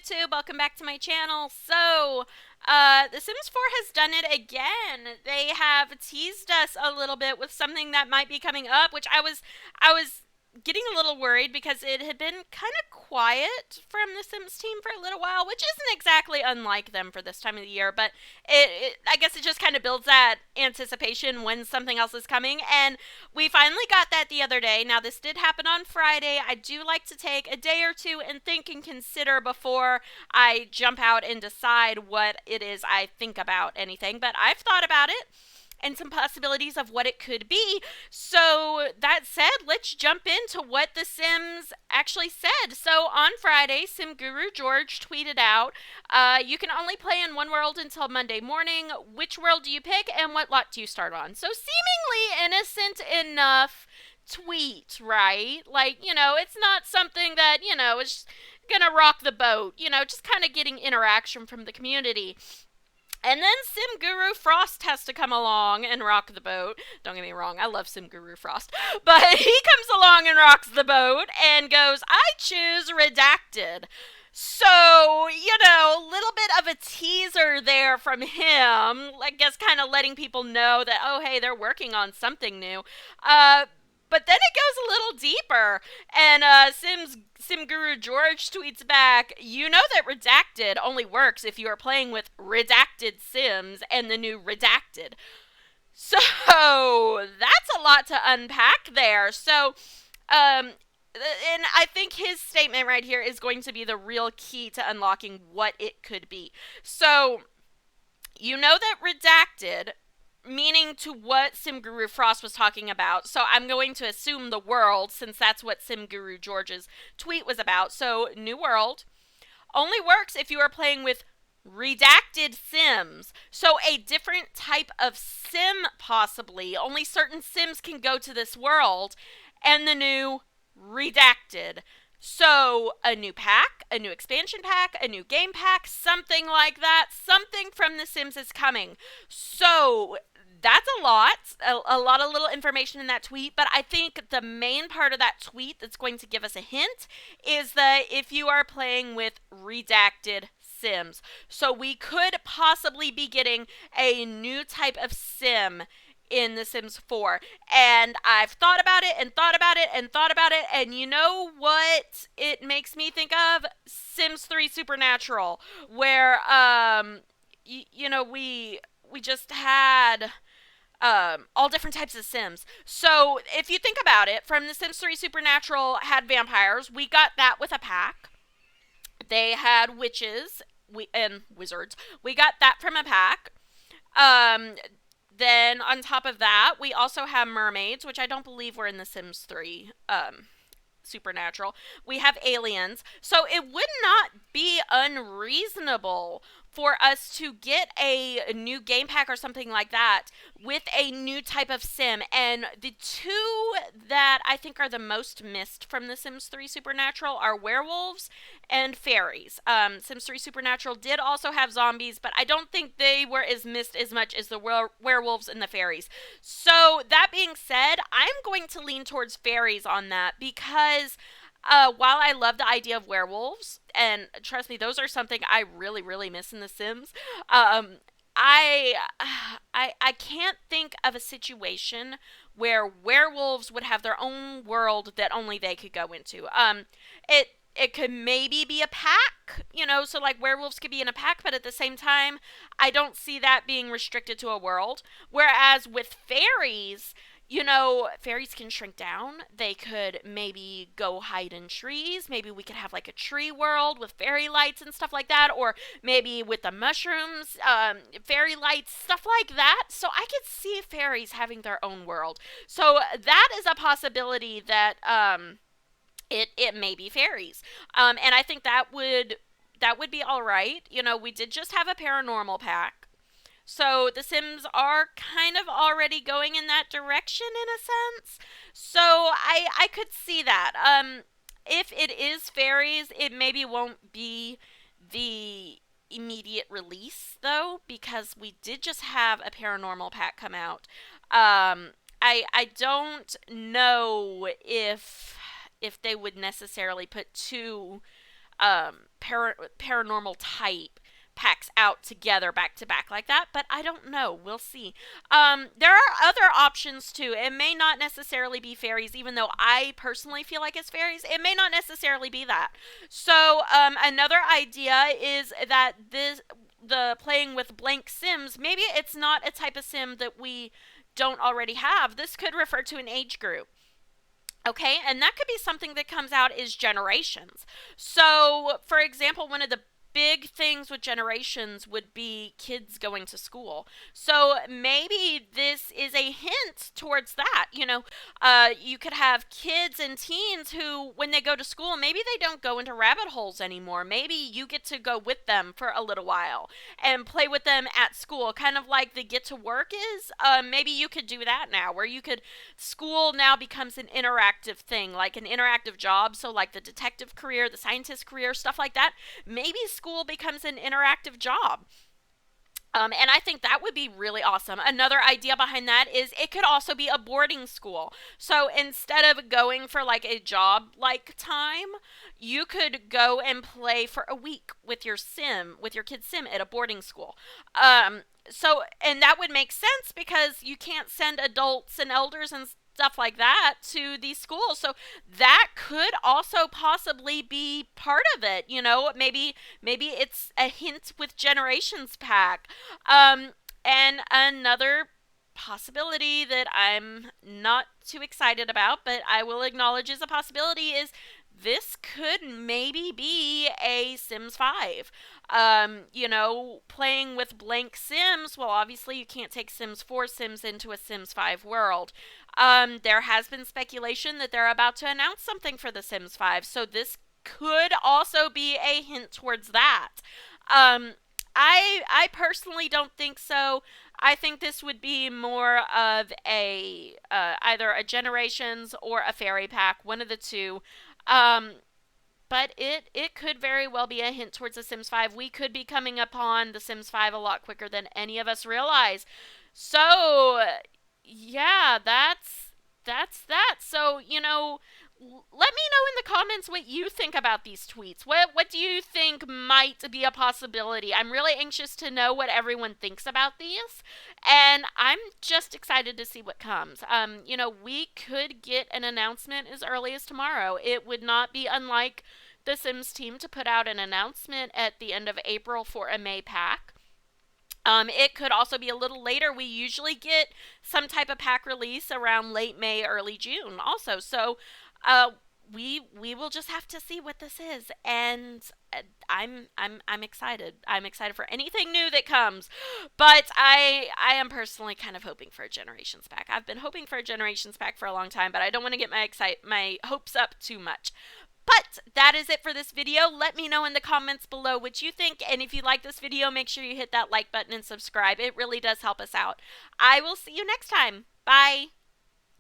YouTube? Welcome back to my channel. The Sims 4 has done it again. They have teased us a little bit with something that might be coming up, which I was getting a little worried because it had been kind of quiet from the Sims team for a little while, which isn't exactly unlike them for this time of the year, but I guess it just kind of builds that anticipation when something else is coming, and we finally got that the other day. Now, this did happen on Friday. I do like to take a day or two and think and consider before I jump out and decide what it is I think about anything, but I've thought about it and some possibilities of what it could be. So, that said, let's jump into what The Sims actually said. So, on Friday, Sim Guru George tweeted out, you can only play in one world until Monday morning. Which world do you pick and what lot do you start on? So, seemingly innocent enough tweet, right? Like, it's not something that, is gonna rock the boat, just kind of getting interaction from the community. And then Sim Guru Frost has to come along and rock the boat. Don't get me wrong, I love Sim Guru Frost. But he comes along and rocks the boat and goes, I choose Redacted. So, little bit of a teaser there from him. I guess kind of letting people know that, oh, hey, they're working on something new. But then it goes a little deeper, and Sim Guru George tweets back, you know that Redacted only works if you are playing with redacted Sims and the new Redacted. So that's a lot to unpack there. And I think his statement right here is going to be the real key to unlocking what it could be. So, you know that Redacted, meaning to what Simguru Frost was talking about. So I'm going to assume the world, since that's what Simguru George's tweet was about. So, new world only works if you are playing with redacted Sims. So, a different type of Sim, possibly. Only certain Sims can go to this world. And the new redacted. So, a new pack, a new expansion pack, a new game pack, something like that. Something from The Sims is coming. So, that's a lot of little information in that tweet, but I think the main part of that tweet that's going to give us a hint is that if you are playing with redacted Sims. So we could possibly be getting a new type of Sim in The Sims 4. And I've thought about it and thought about it and thought about it, and you know what it makes me think of? Sims 3 Supernatural, where we just had all different types of Sims. So if you think about it, from The Sims 3 Supernatural had vampires, we got that with a pack. They had witches and wizards. We got that from a pack. Um, then on top of that, we also have mermaids, which I don't believe were in The Sims 3 Supernatural. We have aliens. So it would not be unreasonable for us to get a new game pack or something like that with a new type of Sim. And the two that I think are the most missed from The Sims 3 Supernatural are werewolves and fairies. Sims 3 Supernatural did also have zombies, but I don't think they were as missed as much as the werewolves and the fairies. So, that being said, I'm going to lean towards fairies on that because while I love the idea of werewolves, and trust me, those are something I really, really miss in The Sims, I, I can't think of a situation where werewolves would have their own world that only they could go into. It could maybe be a pack, so like werewolves could be in a pack, but at the same time, I don't see that being restricted to a world. Whereas with fairies, fairies can shrink down. They could maybe go hide in trees. Maybe we could have like a tree world with fairy lights and stuff like that. Or maybe with the mushrooms, fairy lights, stuff like that. So I could see fairies having their own world. So that is a possibility that it may be fairies. And I think that would be all right. We did just have a paranormal pack. So the Sims are kind of already going in that direction in a sense. So I could see that. If it is fairies, it maybe won't be the immediate release though, because we did just have a paranormal pack come out. I don't know if they would necessarily put two paranormal type packs out together back to back like that, but I don't know. We'll see. There are other options too. It may not necessarily be fairies, even though I personally feel like it's fairies. It may not necessarily be that. So another idea is that the playing with blank sims, maybe it's not a type of sim that we don't already have. This could refer to an age group. Okay, and that could be something that comes out is generations. So, for example, one of the big things with generations would be kids going to school. So maybe this is a hint towards that. You could have kids and teens who, when they go to school, maybe they don't go into rabbit holes anymore. Maybe you get to go with them for a little while and play with them at school, kind of like the get to work is. Maybe you could do that now, where you could school now becomes an interactive thing, like an interactive job. So, like the detective career, the scientist career, stuff like that. Maybe school becomes an interactive job. And I think that would be really awesome. Another idea behind that is it could also be a boarding school. So instead of going for like a job like time, you could go and play for a week with your sim, with your kid's sim at a boarding school. And that would make sense because you can't send adults and elders and stuff like that to these schools. So that could also possibly be part of it. Maybe it's a hint with Generations Pack. And another possibility that I'm not too excited about, but I will acknowledge is a possibility, is this could maybe be a Sims 5. Playing with blank Sims, well, obviously you can't take Sims 4 Sims into a Sims 5 world. There has been speculation that they're about to announce something for the Sims 5, so this could also be a hint towards that. Um, I personally don't think so. I think this would be more of a either a Generations or a Fairy Pack, one of the two. Um, but it could very well be a hint towards The Sims 5. We could be coming upon The Sims 5 a lot quicker than any of us realize. So, yeah, that's that. So, let me know in the comments what you think about these tweets. What do you think might be a possibility? I'm really anxious to know what everyone thinks about these, and I'm just excited to see what comes. We could get an announcement as early as tomorrow. It would not be unlike the Sims team to put out an announcement at the end of April for a May pack. It could also be a little later. We usually get some type of pack release around late May, early June also. So uh, we will just have to see what this is, and I'm excited. I'm excited for anything new that comes, but I am personally kind of hoping for a Generations pack. I've been hoping for a Generations pack for a long time, but I don't want to get my hopes up too much. But that is it for this video. Let me know in the comments below what you think, and if you like this video, make sure you hit that like button and subscribe. It really does help us out. I will see you next time. Bye.